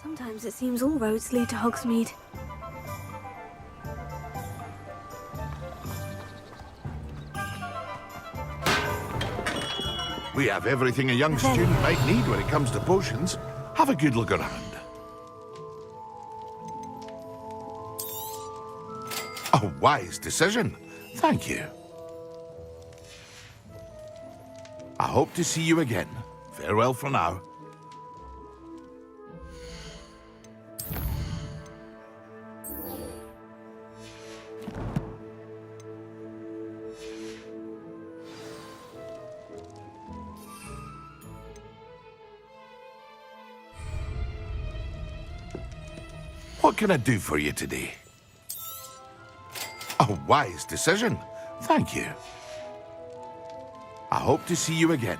Sometimes it seems all roads lead to Hogsmeade. We have everything a young student might need when it comes to potions. Have a good look around. A wise decision. Thank you. I hope to see you again. Farewell for now. What can I do for you today? A wise decision. Thank you. I hope to see you again.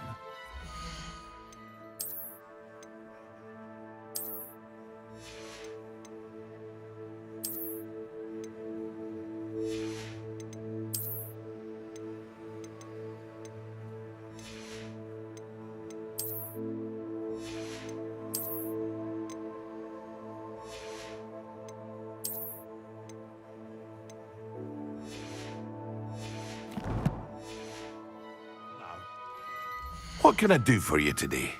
What can I do for you today?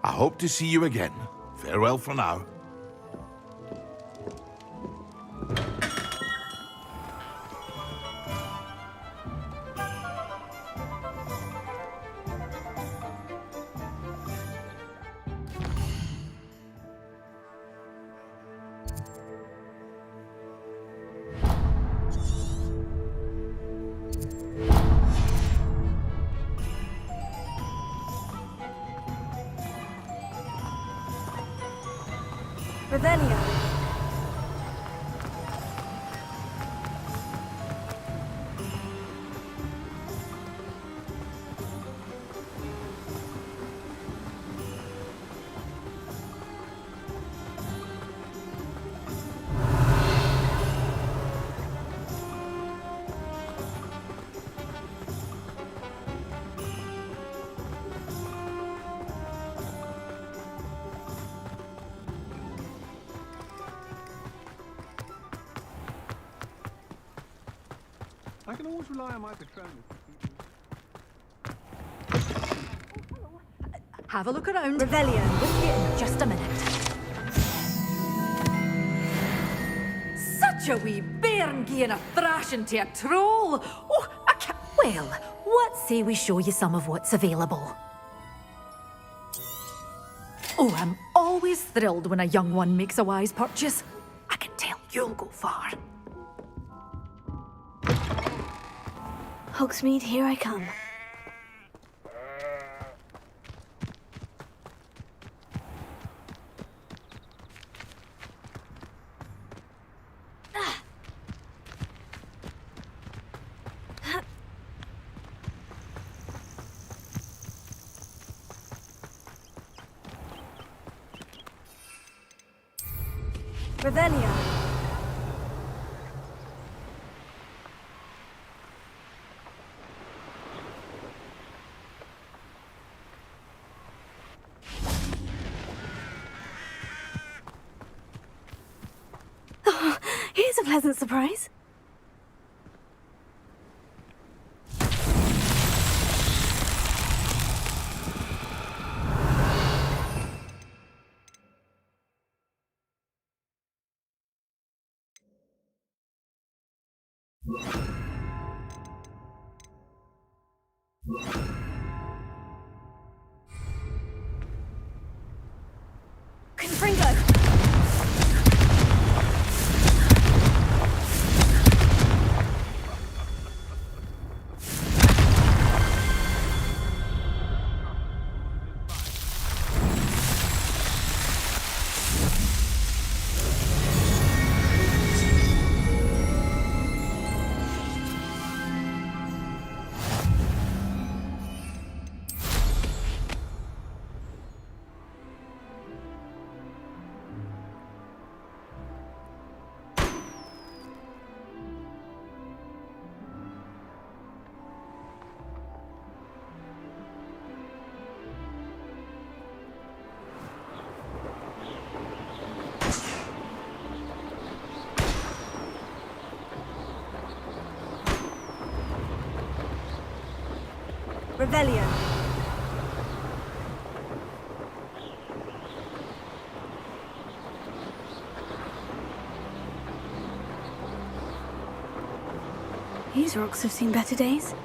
I hope to see you again. Farewell for now. Revelio. I can always rely on my patronus. Have a look around. Revelio. With you in just a minute. Such a wee bairn gieing a thrashing to a troll. Oh, I can't. Well, what say we show you some of what's available? Oh, I'm always thrilled when a young one makes a wise purchase. I can tell you'll go far. Hogsmeade, here I come. Revelio. Oh, here's a pleasant surprise. Confringo! Revelio. These rocks have seen better days.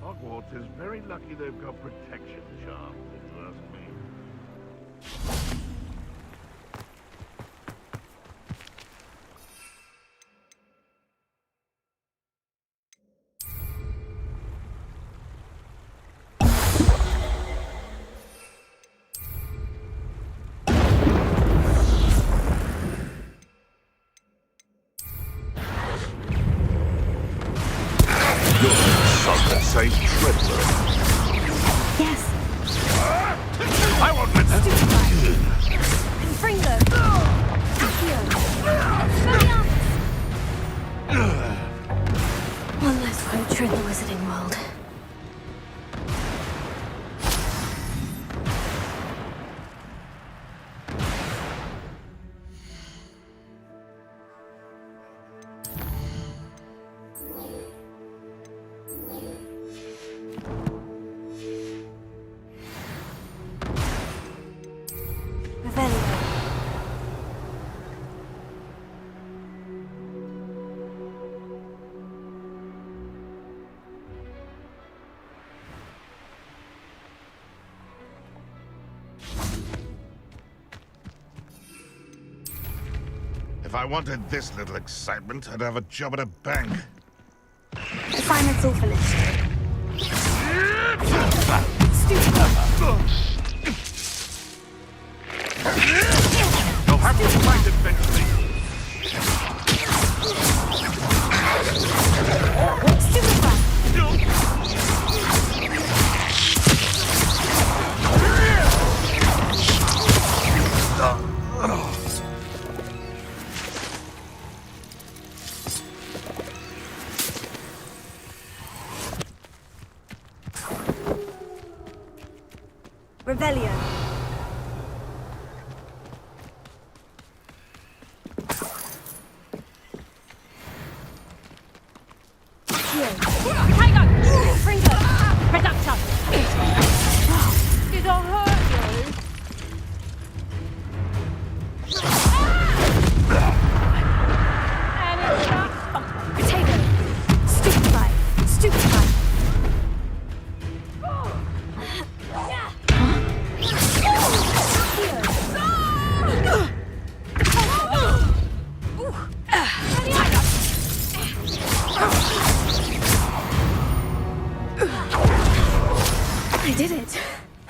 Hogwarts is very lucky they've got protection charms, if you ask me. Saint Treadler. Yes. I won't let that. Confringo. Accio. One less poacher in the wizarding world. If I wanted this little excitement, I'd have a job at a bank. Assignment's all finished. You'll have to fight eventually. Revelio. Hang on! Fringo! Production! Did I hurt you? And it's not... Potato. Stupefy. Stupefy. I did it.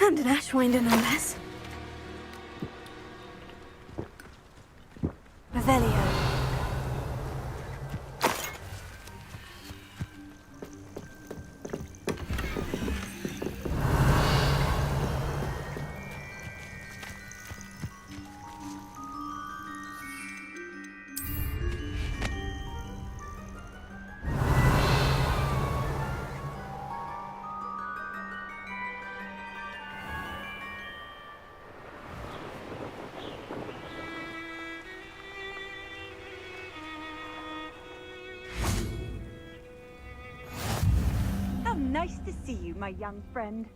And an Ashwinder, no less. Revelio. Nice to see you, my young friend.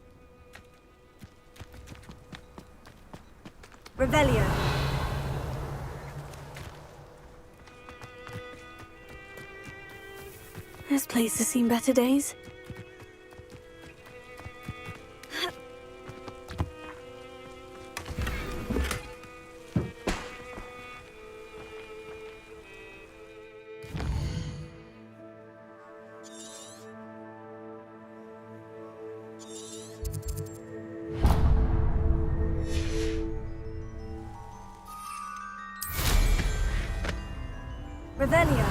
Revelio. This place has seen better days. Revelio.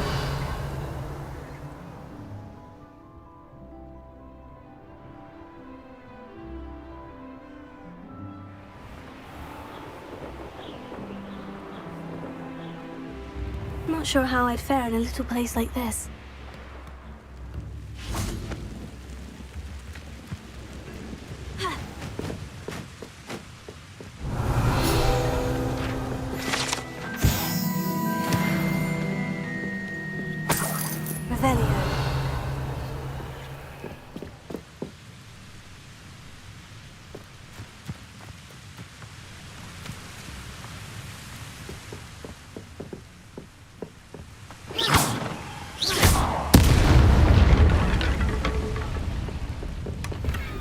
Not sure how I'd fare in a little place like this. Revelio.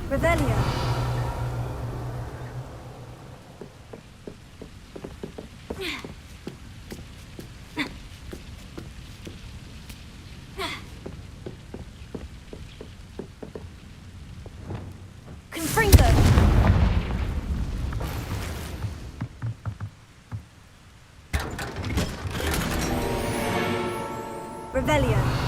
Revelio. Confringo. Revelio.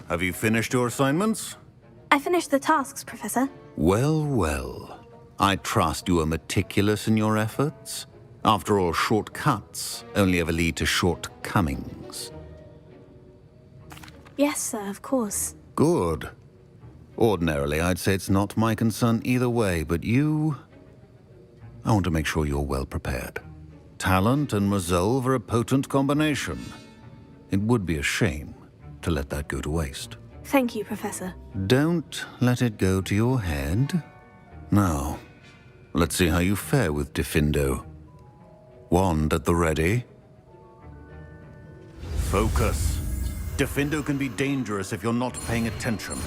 Have you finished your assignments? I finished the tasks, Professor. Well, well. I trust you are meticulous in your efforts. After all, shortcuts only ever lead to shortcomings. Yes, sir, of course. Good. Ordinarily, I'd say it's not my concern either way, but you... I want to make sure you're well prepared. Talent and resolve are a potent combination. It would be a shame to let that go to waste. Thank you, Professor. Don't let it go to your head. Now, let's see how you fare with Diffindo. Wand at the ready. Focus. Diffindo can be dangerous if you're not paying attention.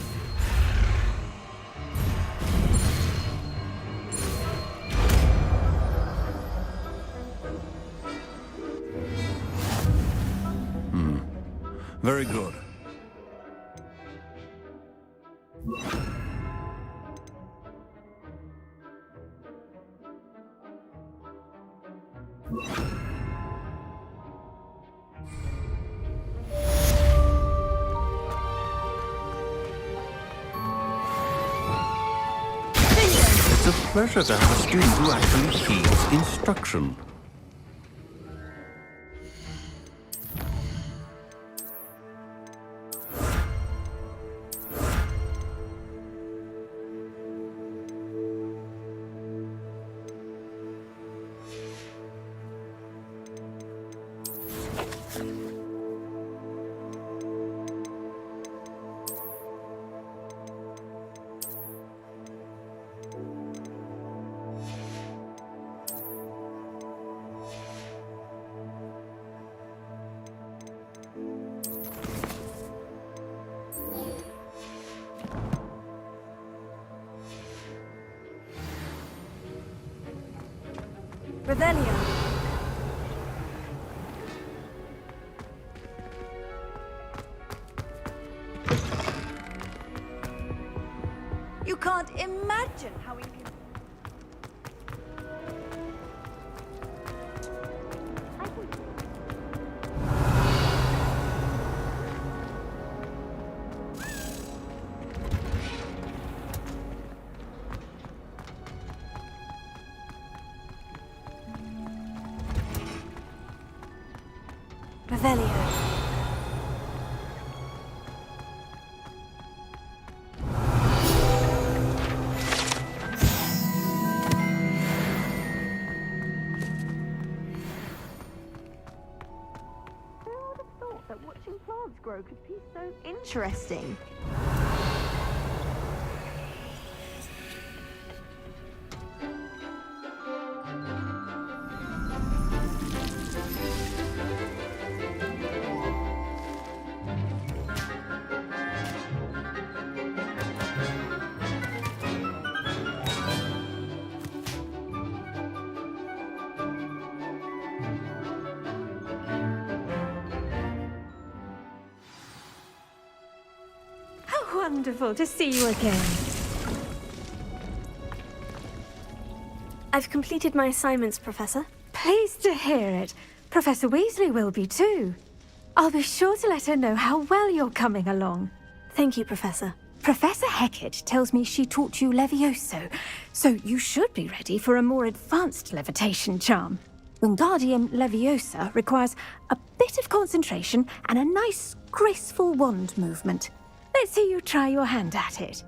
Very good. It's a pleasure to have a student who actually heeds instruction. Revelio. You can't imagine how we can... Revelio. interesting. How wonderful to see you again. I've completed my assignments, Professor. Pleased to hear it. Professor Weasley will be too. I'll be sure to let her know how well you're coming along. Thank you, Professor. Professor Hecat tells me she taught you Levioso, so you should be ready for a more advanced levitation charm. Wingardium Leviosa requires a bit of concentration and a nice, graceful wand movement. Let's see you try your hand at it.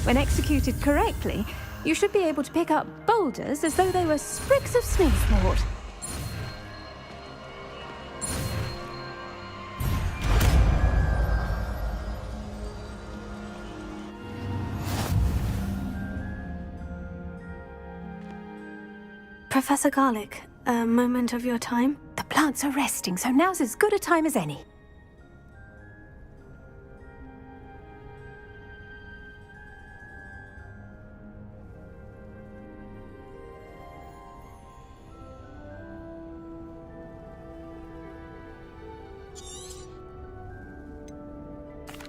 When executed correctly, you should be able to pick up boulders as though they were sprigs of smearwort. Professor Garlick, a moment of your time? The plants are resting, so now's as good a time as any.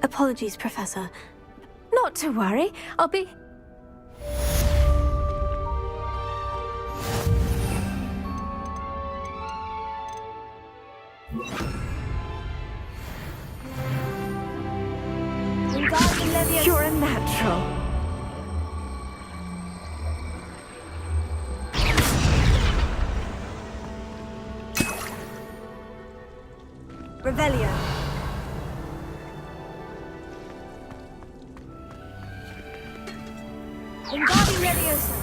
Apologies, Professor. Not to worry, I'll be... You're a natural. Revelio. Wingardium Leviosa.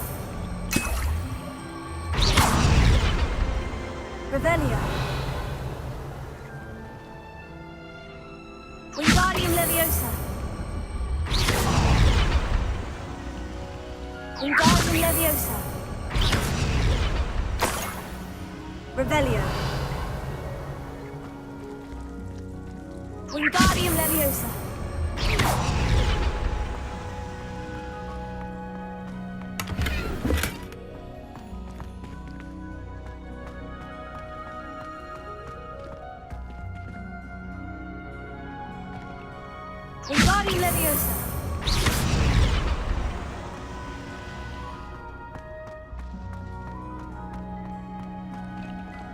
Revelio. Wingardium Leviosa. Wingardium Leviosa. Revelio. Wingardium Leviosa. Wingardium Leviosa.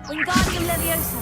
Wingardium Leviosa.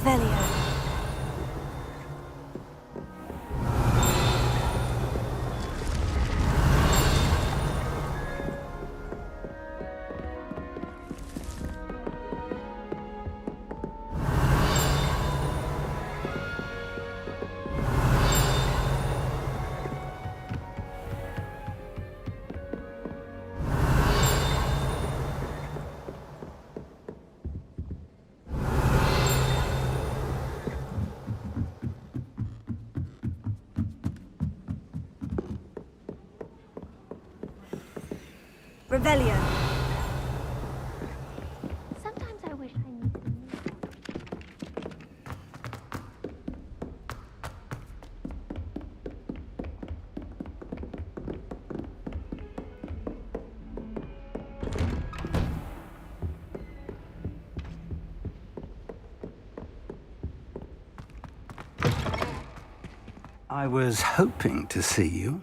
Revelio. Revelio. Sometimes I wish I knew. I was hoping to see you.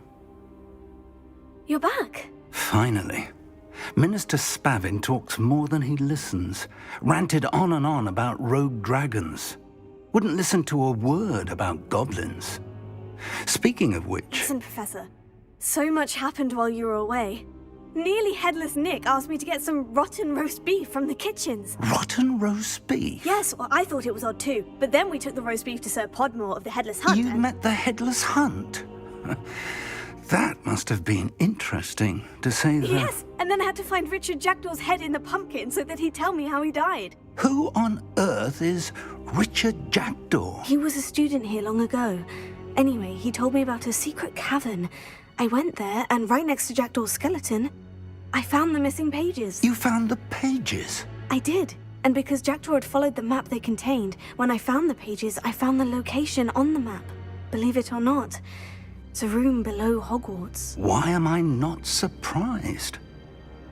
You're back. Finally. Minister Spavin talks more than he listens. Ranted on and on about rogue dragons. Wouldn't listen to a word about goblins. Speaking of which... Listen, Professor. So much happened while you were away. Nearly Headless Nick asked me to get some rotten roast beef from the kitchens. Rotten roast beef? Yes, well, I thought it was odd too. But then we took the roast beef to Sir Podmore of the Headless Hunt. You met the Headless Hunt? That must have been interesting, to say the... Yes, and then I had to find Richard Jackdaw's head in the pumpkin so that he'd tell me how he died. Who on earth is Richard Jackdaw? He was a student here long ago. Anyway, he told me about a secret cavern. I went there, and right next to Jackdaw's skeleton, I found the missing pages. You found the pages? I did. And because Jackdaw had followed the map they contained, when I found the pages, I found the location on the map. Believe it or not, it's a room below Hogwarts. Why am I not surprised?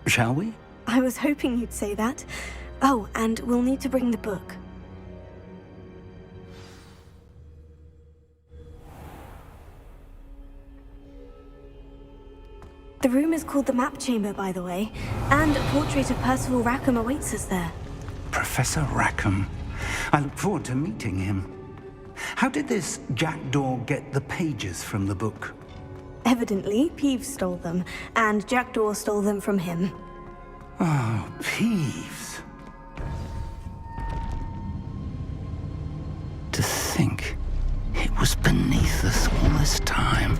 Shall we? I was hoping you'd say that. Oh, and we'll need to bring the book. The room is called the Map Chamber, by the way, and a portrait of Percival Rackham awaits us there. Professor Rackham. I look forward to meeting him. How did this Jackdaw get the pages from the book? Evidently, Peeves stole them, and Jackdaw stole them from him. Oh, Peeves. To think it was beneath us all this time.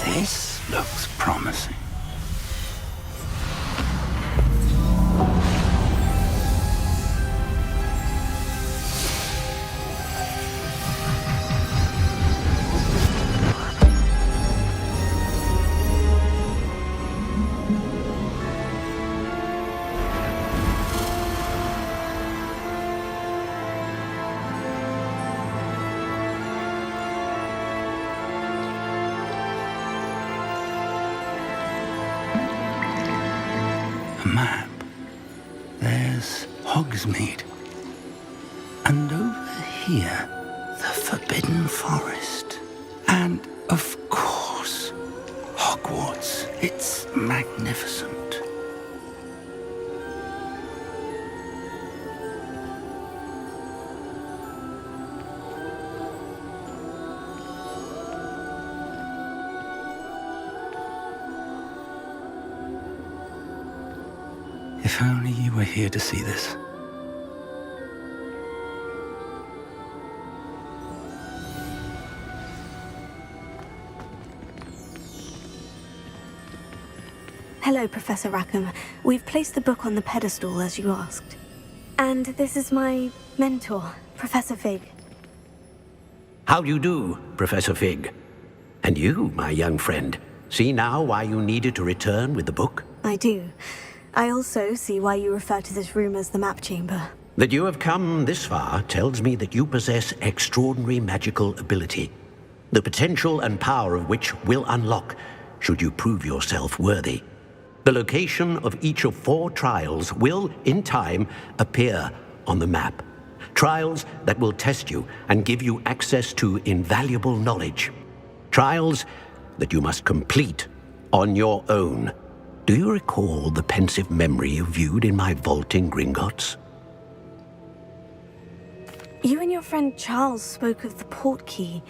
This looks promising. A map. There's Hogsmeade. And over here, the Forbidden Forest. And, of course, Hogwarts. It's magnificent. If only you were here to see this. Hello, Professor Rackham. We've placed the book on the pedestal as you asked. And this is my mentor, Professor Fig. How do you do, Professor Fig? And you, my young friend, see now why you needed to return with the book? I do. I also see why you refer to this room as the Map Chamber. That you have come this far tells me that you possess extraordinary magical ability, the potential and power of which will unlock should you prove yourself worthy. The location of each of 4 trials will, in time, appear on the map. Trials that will test you and give you access to invaluable knowledge. Trials that you must complete on your own. Do you recall the pensive memory you viewed in my vault in Gringotts? You and your friend Charles spoke of the portkey,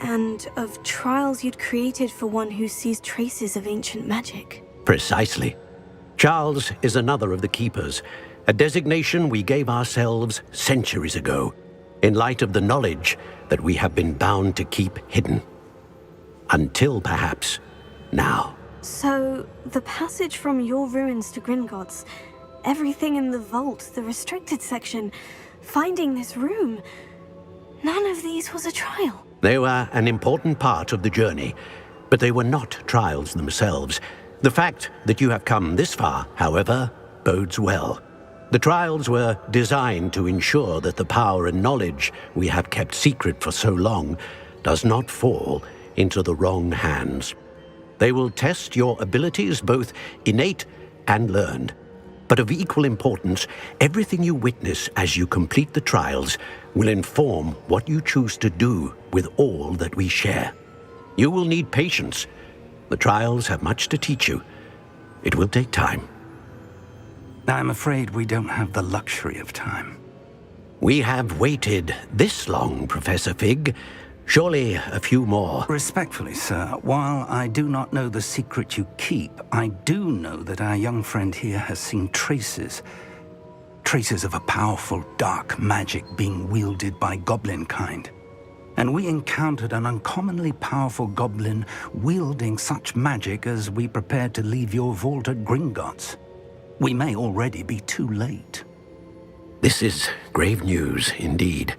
and of trials you'd created for one who sees traces of ancient magic. Precisely. Charles is another of the Keepers, a designation we gave ourselves centuries ago, in light of the knowledge that we have been bound to keep hidden. Until perhaps now. So, the passage from your ruins to Gringotts, everything in the vault, the restricted section, finding this room, none of these was a trial. They were an important part of the journey, but they were not trials themselves. The fact that you have come this far, however, bodes well. The trials were designed to ensure that the power and knowledge we have kept secret for so long does not fall into the wrong hands. They will test your abilities, both innate and learned. But of equal importance, everything you witness as you complete the trials will inform what you choose to do with all that we share. You will need patience. The trials have much to teach you. It will take time. I'm afraid we don't have the luxury of time. We have waited this long, Professor Fig. Surely a few more. Respectfully, sir, while I do not know the secret you keep, I do know that our young friend here has seen traces of a powerful dark magic being wielded by goblin kind. And we encountered an uncommonly powerful goblin wielding such magic as we prepared to leave your vault at Gringotts. We may already be too late. This is grave news indeed.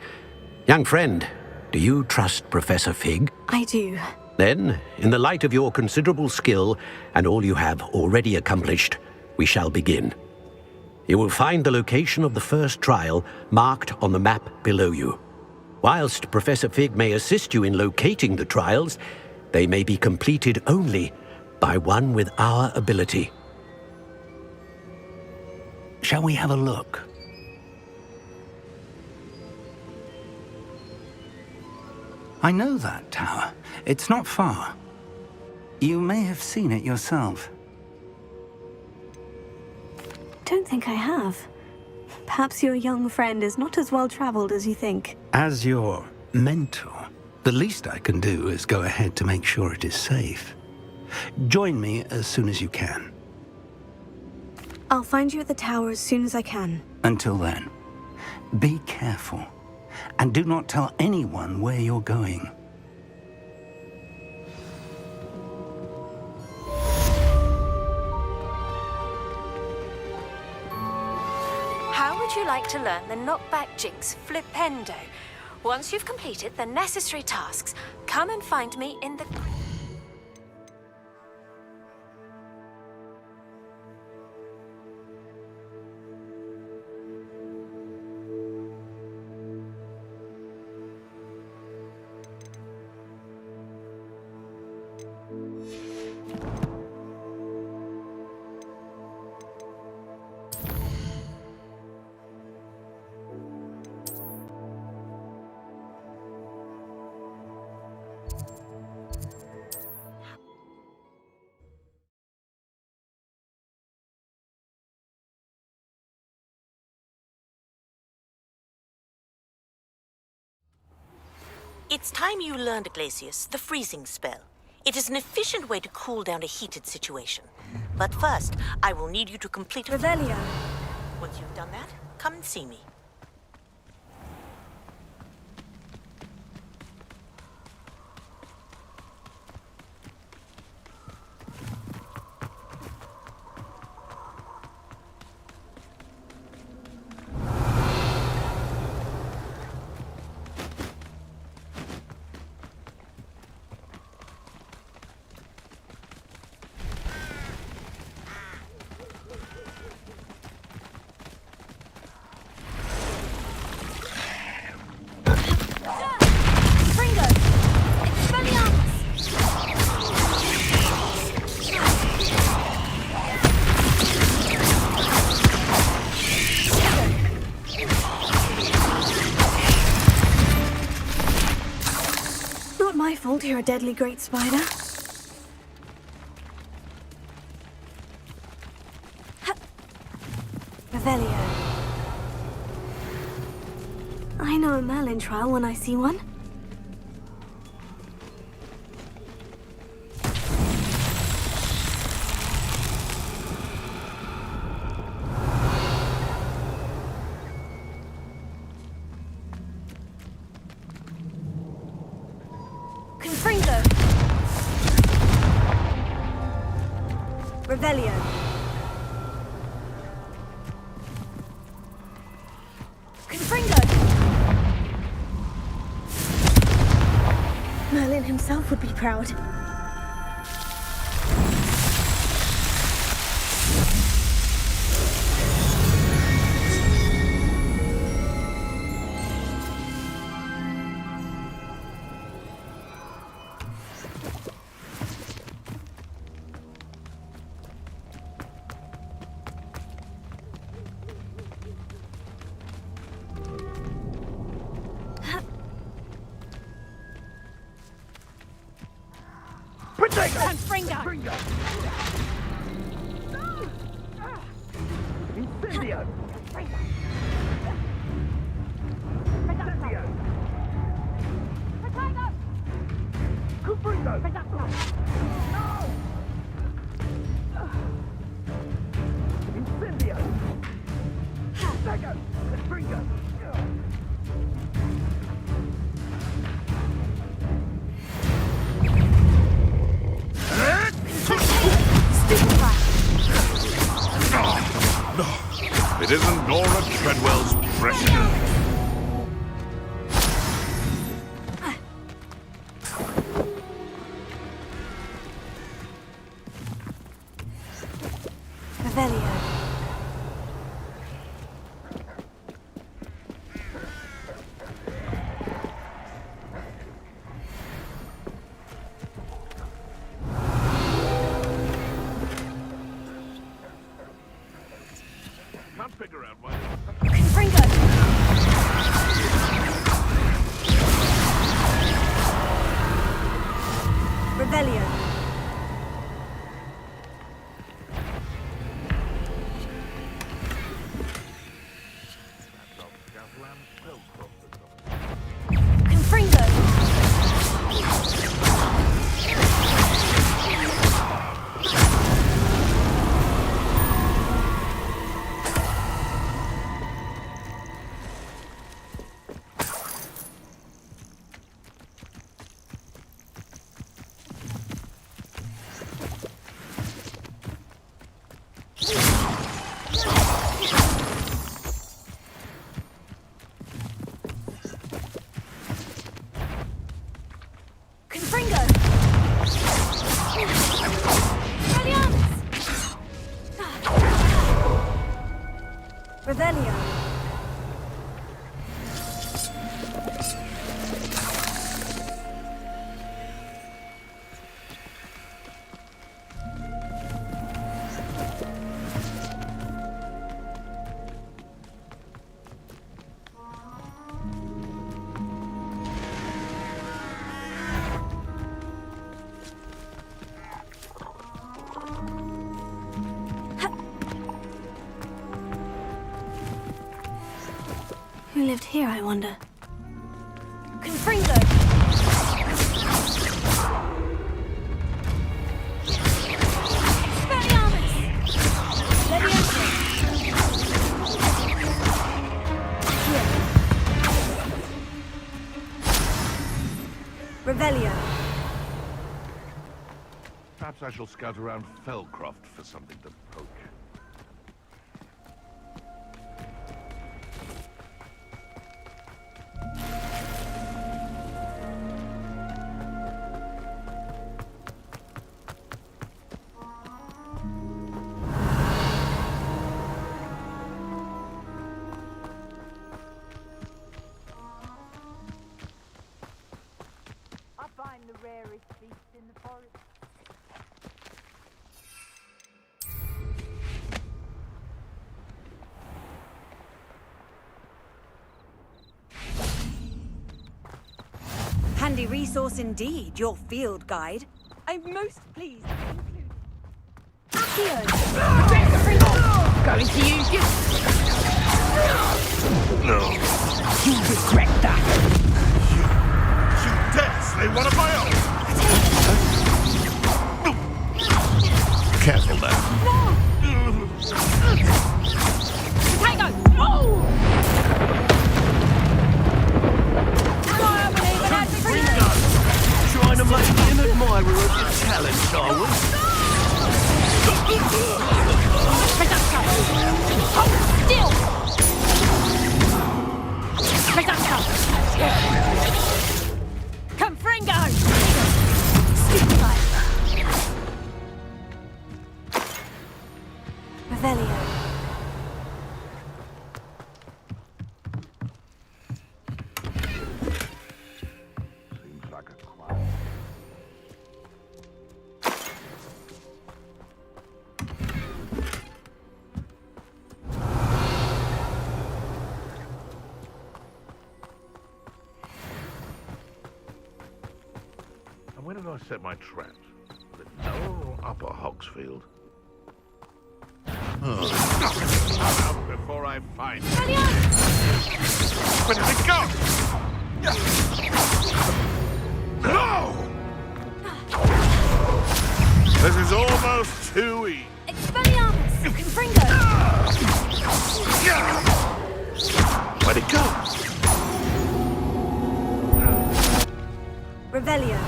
Young friend, do you trust Professor Fig? I do. Then, in the light of your considerable skill and all you have already accomplished, we shall begin. You will find the location of the first trial marked on the map below you. Whilst Professor Fig may assist you in locating the trials, they may be completed only by one with our ability. Shall we have a look? I know that tower. It's not far. You may have seen it yourself. Don't think I have. Perhaps your young friend is not as well traveled as you think. As your mentor, the least I can do is go ahead to make sure it is safe. Join me as soon as you can. I'll find you at the tower as soon as I can. Until then, be careful. And do not tell anyone where you're going. How would you like to learn the knockback jinx flipendo? Once you've completed the necessary tasks, come and find me in the... It's time you learned, Glacius, the freezing spell. It is an efficient way to cool down a heated situation. But first, I will need you to complete a... Revelio. Once you've done that, come and see me. not my fault you're a deadly great spider. Revelio. I know a Merlin trial when I see one. Confringo. Revelio. Merlin himself would be proud. Incendio! It isn't Laura Treadwell's pressure. Revelio. Can't figure out why. Confringo. Revelio. Confringo. Confringo. Revelio. Who lived here, I wonder? Confringo! Expelliarmus! Leviosa! Here. Revelio. Perhaps I shall scout around Fellcroft for something to poke. I find the rarest beast in the forest. Handy resource indeed, your field guide. I'm most pleased to include... Accio! Going to use you. No. You regret that. You dare slay one of my own! Careful now. Potato! Oh! Trying to make me an admirer of your talent, are we? Hold still! Confringo! Revelio. Seems like a crime. And where did I set my traps? Was it lower or upper Hogsfield? Out before I find it. Where did it go? No! This is almost too easy. Expelliarmus! Confringo! Where'd it go? Revelio.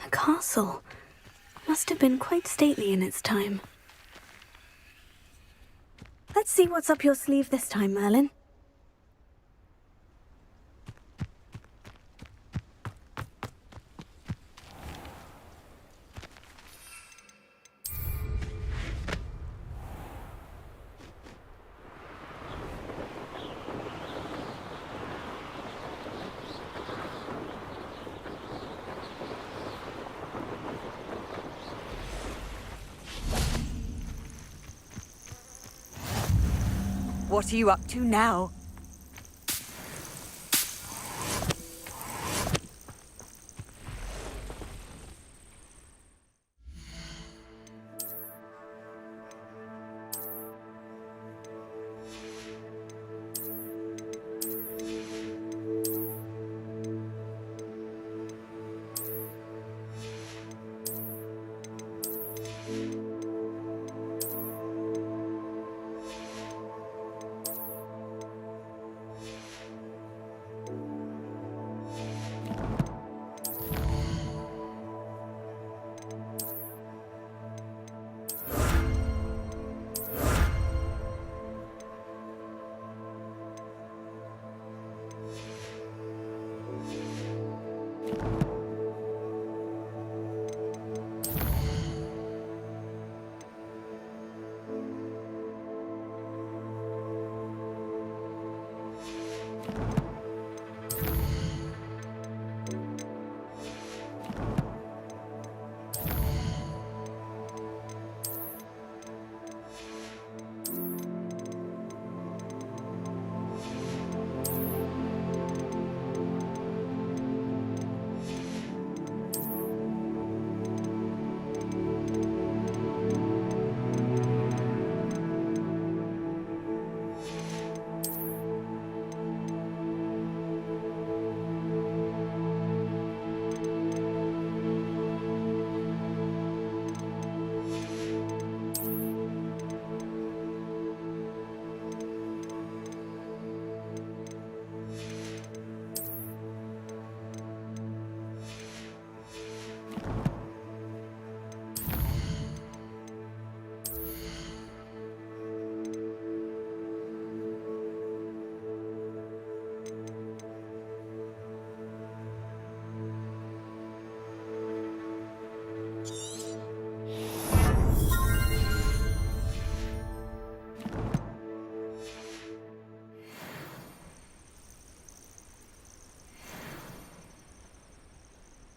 A castle. Must have been quite stately in its time. Let's see what's up your sleeve this time, Merlin. What are you up to now?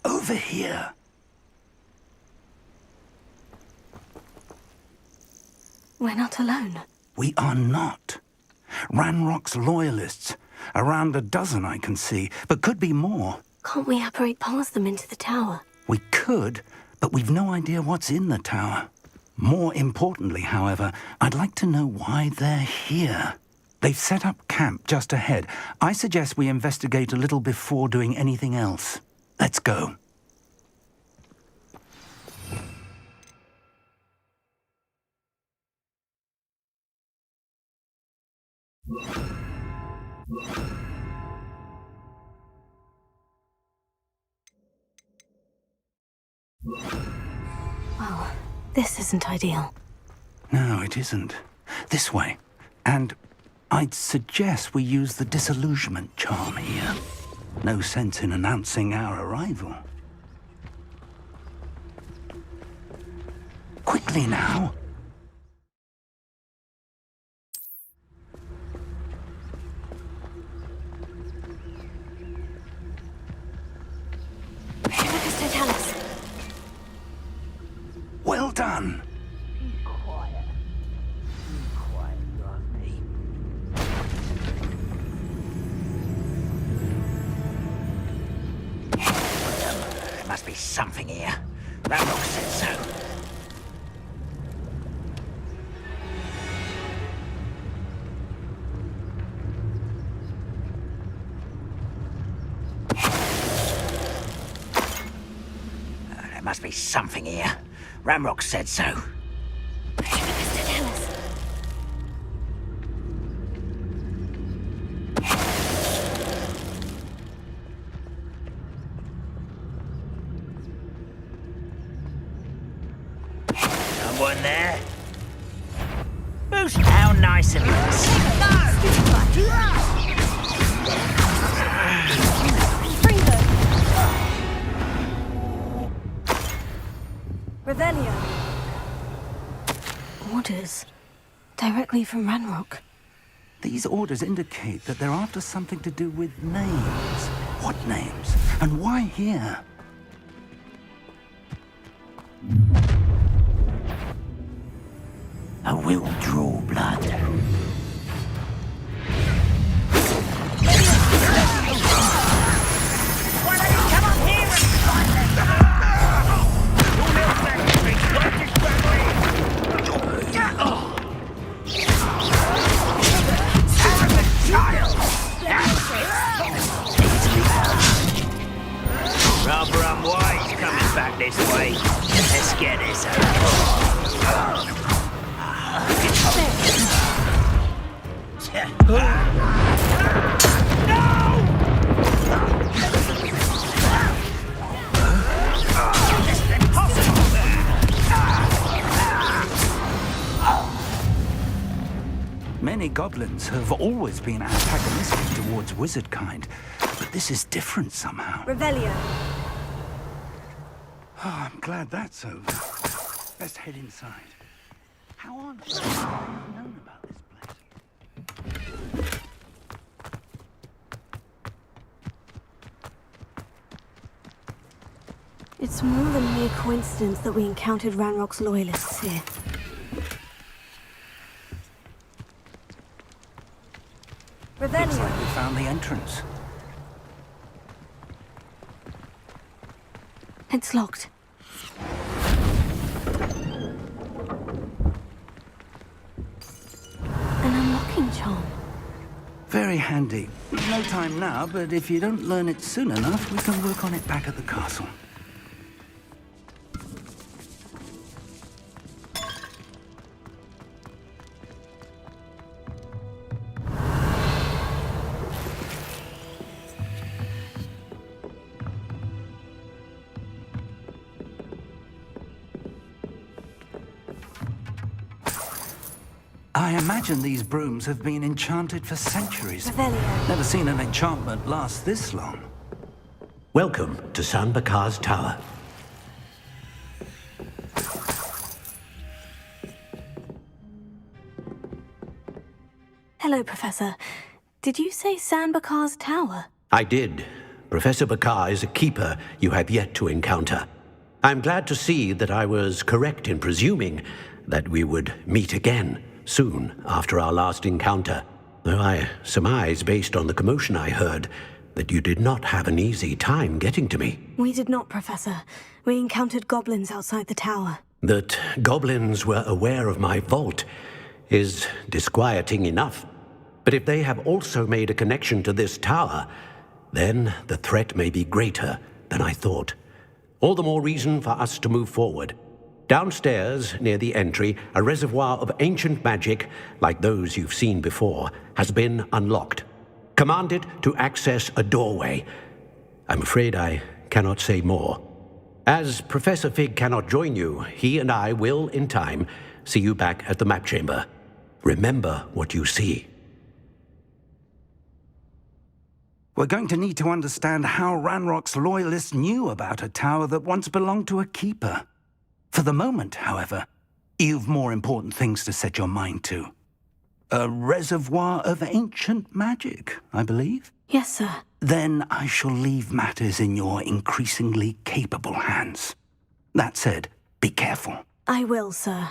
Over here. We're not alone. We are not. Ranrock's loyalists, Around a dozen I can see, but could be more. Can't we apparate past them into the tower? We could, but we've no idea what's in the tower. More importantly, however, I'd like to know why they're here. They've set up camp just ahead. I suggest we investigate a little before doing anything else. Let's go. Well, this isn't ideal. No, it isn't. This way. And I'd suggest we use the disillusionment charm here. No sense in announcing our arrival. Quickly now. Well done. There must be something here. Ramrock said so. There must be something here. Ramrock said so. Mr. Tellis. Someone there? Who's how nice of you? Revelio. Orders. Directly from Ranrock. These orders indicate that they're after something to do with names. What names? And why here? I will draw blood. Rather unwise coming back this way. Let's get this Many goblins have always been antagonistic towards wizard kind, but this is different somehow. Revelio. Oh, I'm glad that's over. Let's head inside. How on earth have you known about this place? It's more than mere coincidence that we encountered Ranrock's loyalists here. Looks like we found the entrance. It's locked. An unlocking charm. Very handy. No time now, but if you don't learn it soon enough, we can work on it back at the castle. I imagine these brooms have been enchanted for centuries. Revelio. Never seen an enchantment last this long. Welcome to San Bakar's Tower. Hello, Professor. Did you say San Bakar's Tower? I did. Professor Bakar is a keeper you have yet to encounter. I'm glad to see that I was correct in presuming that we would meet again soon after our last encounter. though I surmise, based on the commotion I heard, that you did not have an easy time getting to me. We did not, Professor. We encountered goblins outside the tower. That goblins were aware of my vault is disquieting enough. But if they have also made a connection to this tower, then the threat may be greater than I thought. All the more reason for us to move forward. Downstairs, near the entry, a reservoir of ancient magic, like those you've seen before, has been unlocked. Command it to access a doorway. I'm afraid I cannot say more. As Professor Fig cannot join you, he and I will, in time, see you back at the map chamber. Remember what you see. We're going to need to understand how Ranrock's loyalists knew about a tower that once belonged to a keeper. For the moment, however, you've more important things to set your mind to. A reservoir of ancient magic, I believe? Yes, sir. Then I shall leave matters in your increasingly capable hands. That said, be careful. I will, sir.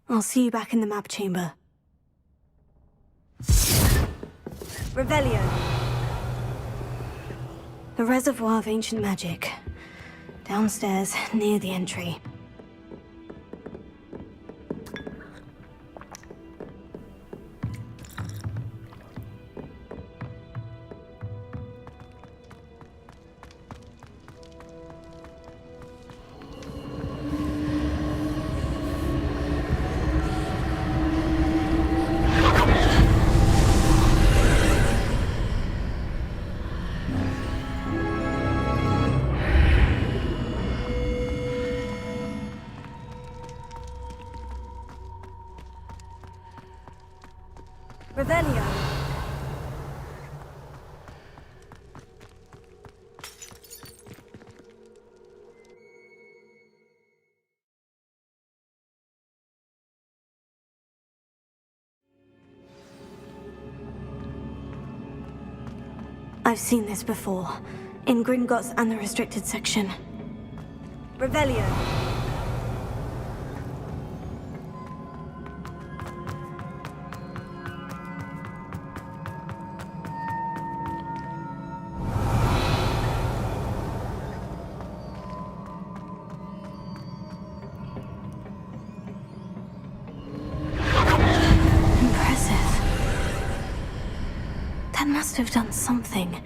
I'll see you back in the map chamber. Revelio. The reservoir of ancient magic. Downstairs, near the entry. Revelio. I've seen this before, in Gringotts and the restricted section. Revelio. Must have done something.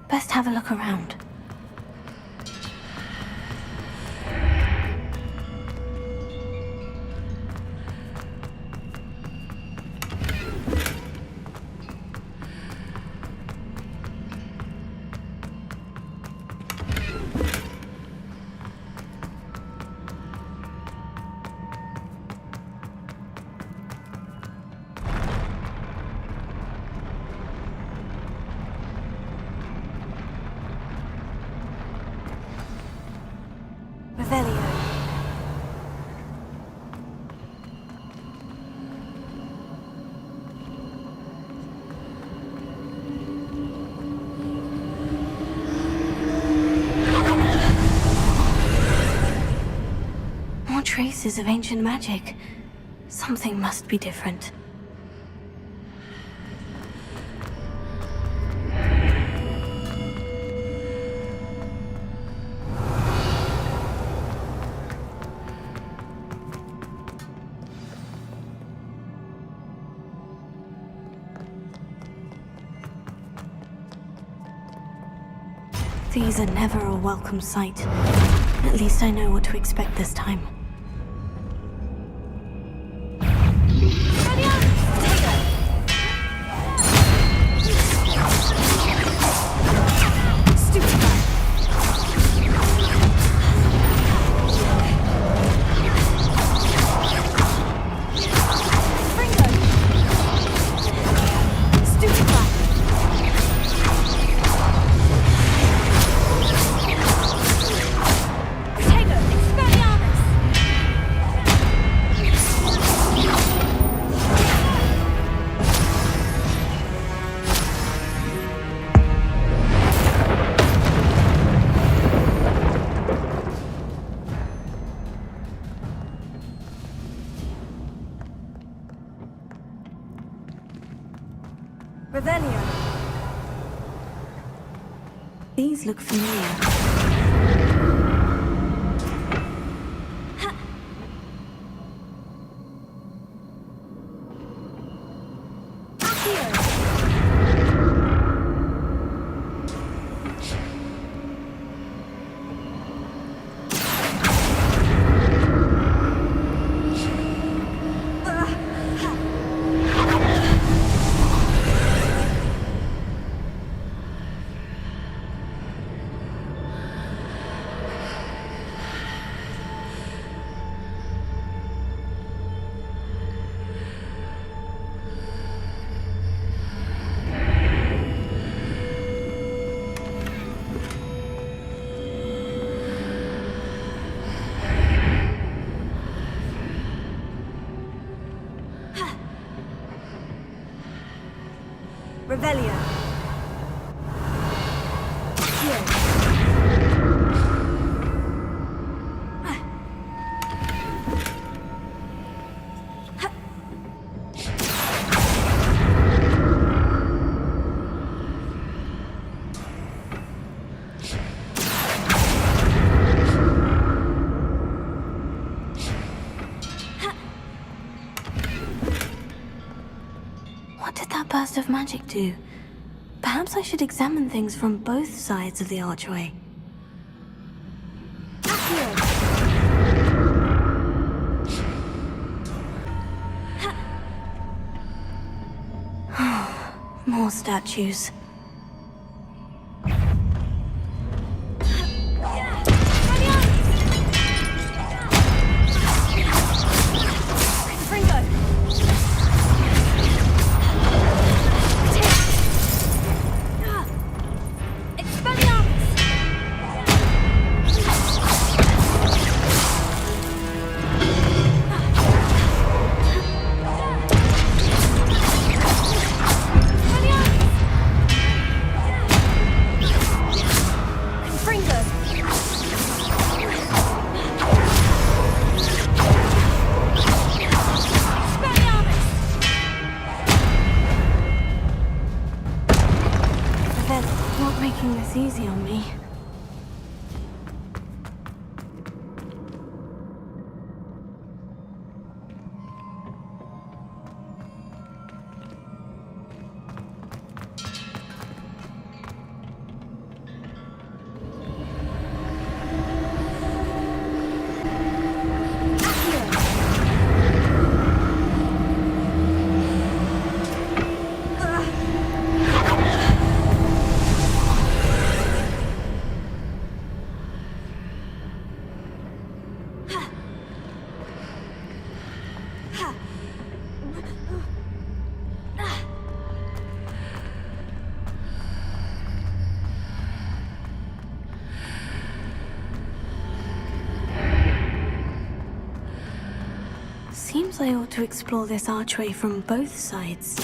Best have a look around. Traces of ancient magic. Something must be different. These are never a welcome sight. At least I know what to expect this time. Expelliarmus! These look familiar. Revelio. What did that burst of magic do? Perhaps I should examine things from both sides of the archway. More statues. Not making this easy on me. Seems I ought to explore this archway from both sides.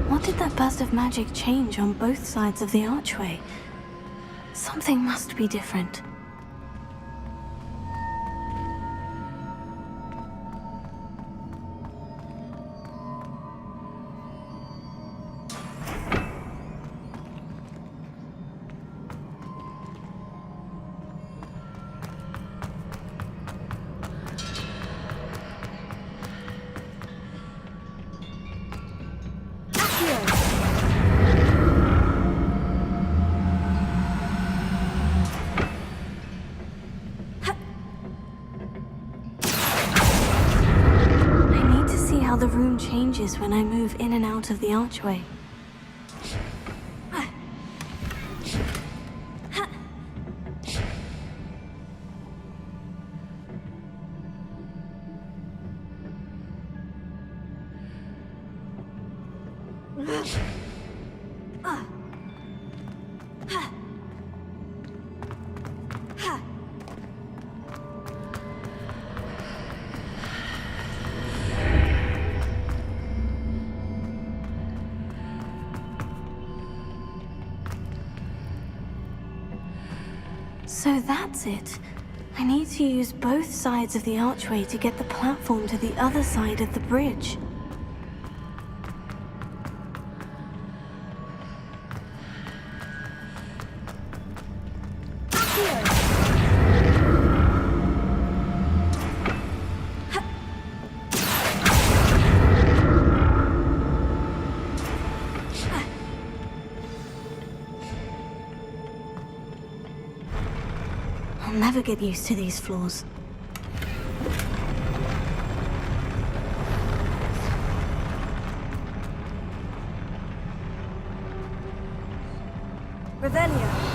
What did that burst of magic change on both sides of the archway? Something must be different. How the room changes when I move in and out of the archway. So that's it. I need to use both sides of the archway to get the platform to the other side of the bridge. I'll never get used to these floors. Revelio.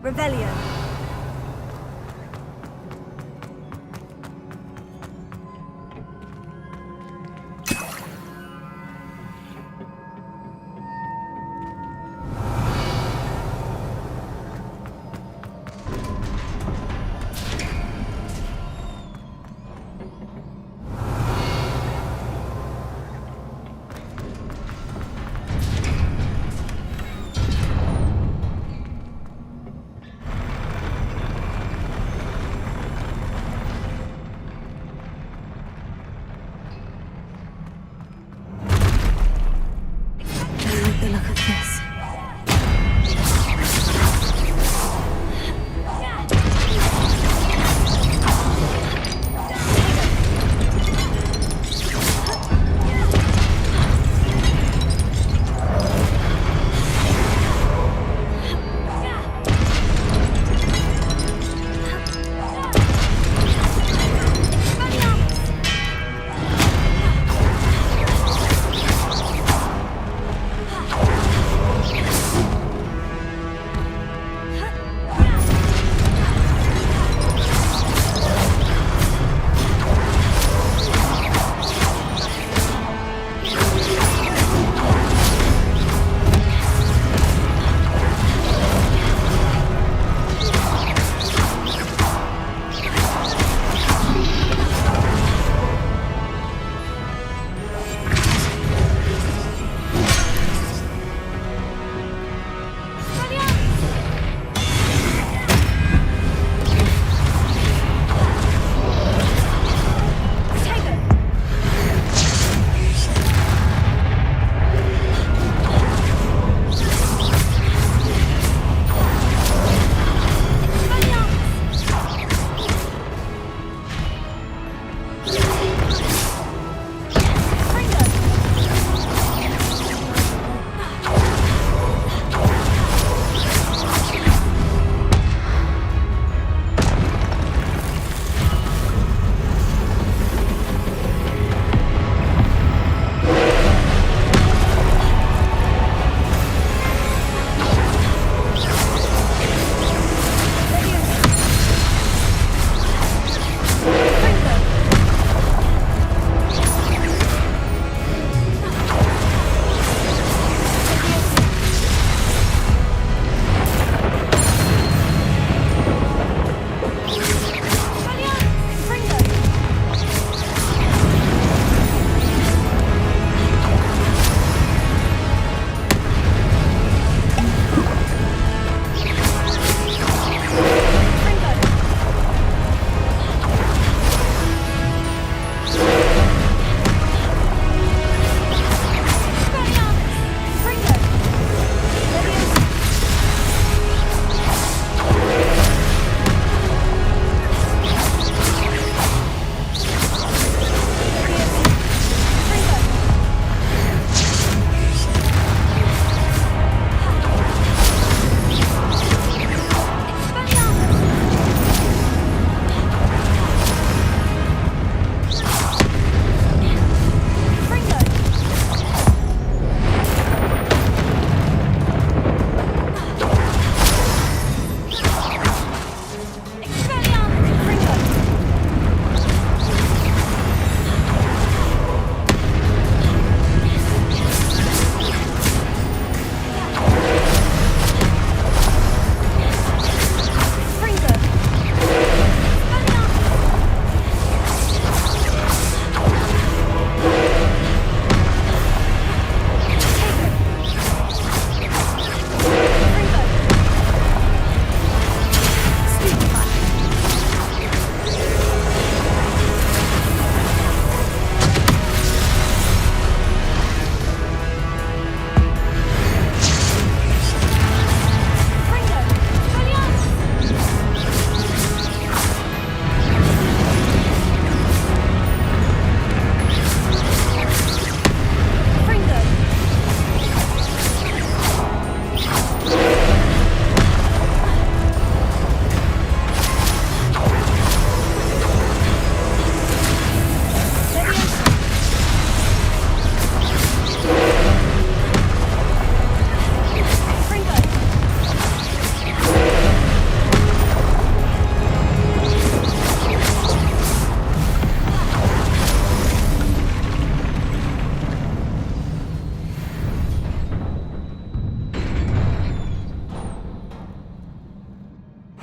Revelio.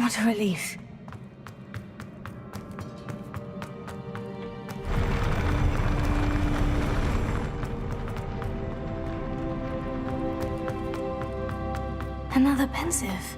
What a relief. Another pensive.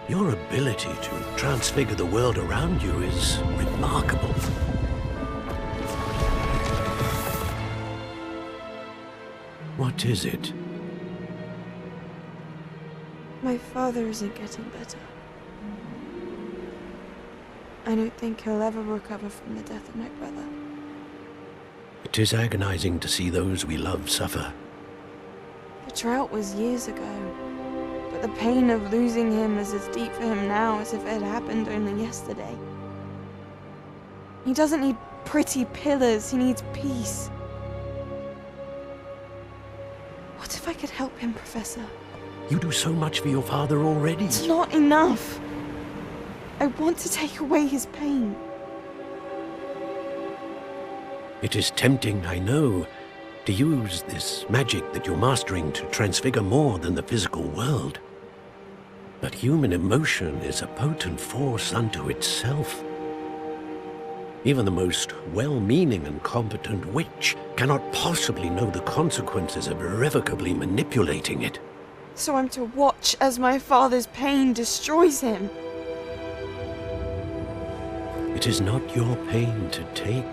Your ability to transfigure the world around you is remarkable. What is it? My father isn't getting better. I don't think he'll ever recover from the death of my brother. It is agonizing to see those we love suffer. The drought was years ago, but the pain of losing him is as deep for him now as if it had happened only yesterday. He doesn't need pretty pillars, he needs peace. What if I could help him, Professor? You do so much for your father already. It's not enough. I want to take away his pain. It is tempting, I know, to use this magic that you're mastering to transfigure more than the physical world. But human emotion is a potent force unto itself. Even the most well-meaning and competent witch cannot possibly know the consequences of irrevocably manipulating it. So I'm to watch as my father's pain destroys him. It is not your pain to take.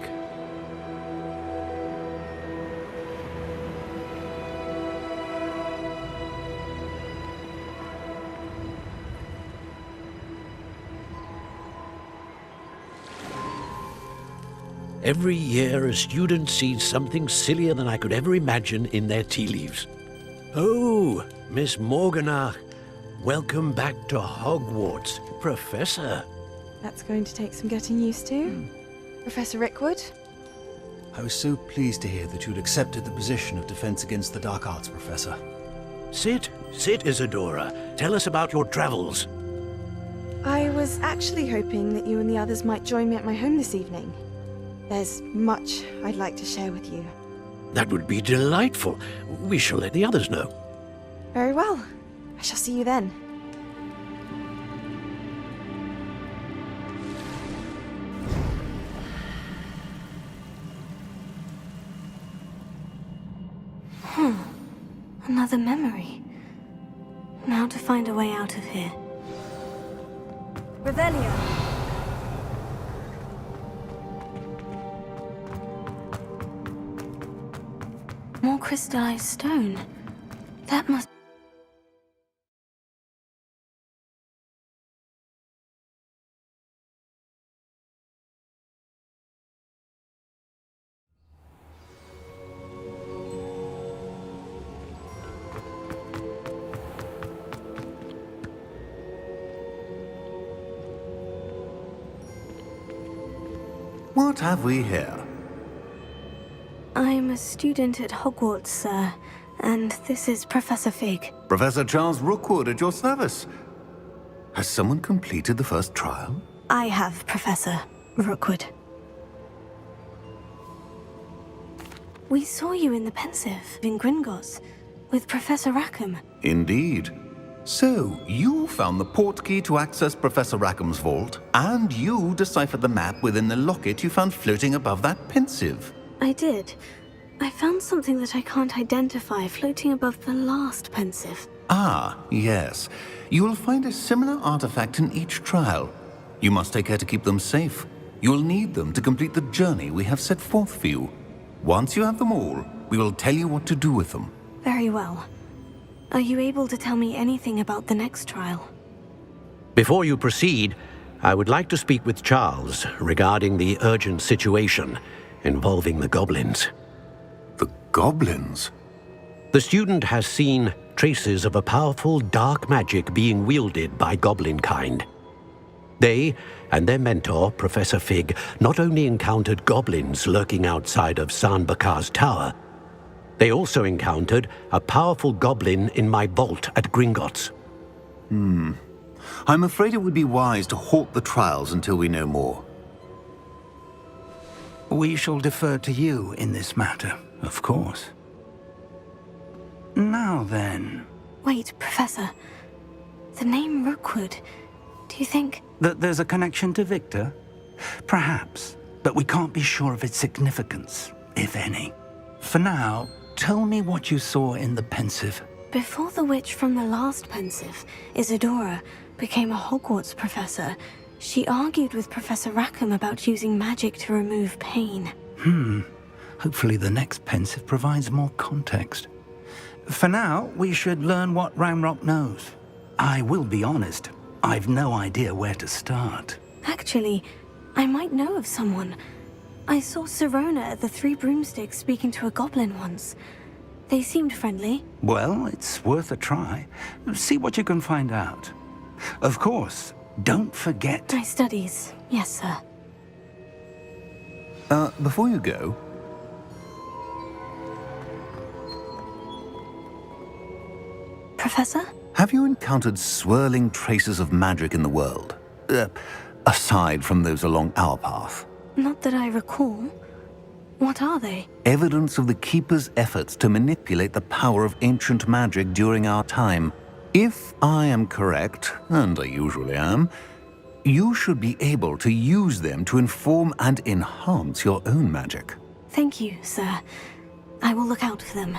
Every year, a student sees something sillier than I could ever imagine in their tea leaves. Oh, Miss Morganach, welcome back to Hogwarts, Professor. That's going to take some getting used to. Professor Rickwood? I was so pleased to hear that you'd accepted the position of Defense Against the Dark Arts, Professor. Sit, Isadora. Tell us about your travels. I was actually hoping that you and the others might join me at my home this evening. There's much I'd like to share with you. That would be delightful. We shall let the others know. Very well. I shall see you then. Another memory. Now to find a way out of here. Revelio. More crystallized stone. That must... What have we here? I'm a student at Hogwarts, sir, and this is Professor Fig. Professor Charles Rookwood at your service. Has someone completed the first trial? I have, Professor Rookwood. We saw you in the Pensive in Gringotts with Professor Rackham. Indeed. So, you found the portkey to access Professor Rackham's vault, and you deciphered the map within the locket you found floating above that Pensive. I did. I found something that I can't identify floating above the last Pensive. Ah, yes. You will find a similar artifact in each trial. You must take care to keep them safe. You will need them to complete the journey we have set forth for you. Once you have them all, we will tell you what to do with them. Very well. Are you able to tell me anything about the next trial? Before you proceed, I would like to speak with Charles regarding the urgent situation involving the goblins. The goblins? The student has seen traces of a powerful dark magic being wielded by goblin kind. They and their mentor, Professor Fig, not only encountered goblins lurking outside of San Bakar's tower, they also encountered a powerful goblin in my vault at Gringotts. I'm afraid it would be wise to halt the trials until we know more. We shall defer to you in this matter, of course. Now then... Wait, Professor. The name Rookwood. Do you think... That there's a connection to Victor? Perhaps, but we can't be sure of its significance, if any. For now, tell me what you saw in the Pensive. Before the witch from the last Pensive, Isadora, became a Hogwarts professor, she argued with Professor Rackham about using magic to remove pain. Hopefully the next Pensive provides more context. For now, we should learn what Ramrock knows. I will be honest, I've no idea where to start. Actually, I might know of someone. I saw Sirona at the Three Broomsticks speaking to a goblin once. They seemed friendly. Well, it's worth a try. See what you can find out. Of course, don't forget... My studies, yes, sir. Before you go... Professor? Have you encountered swirling traces of magic in the world? Aside from those along our path? Not that I recall. What are they? Evidence of the Keeper's efforts to manipulate the power of ancient magic during our time. If I am correct, and I usually am, you should be able to use them to inform and enhance your own magic. Thank you, sir. I will look out for them.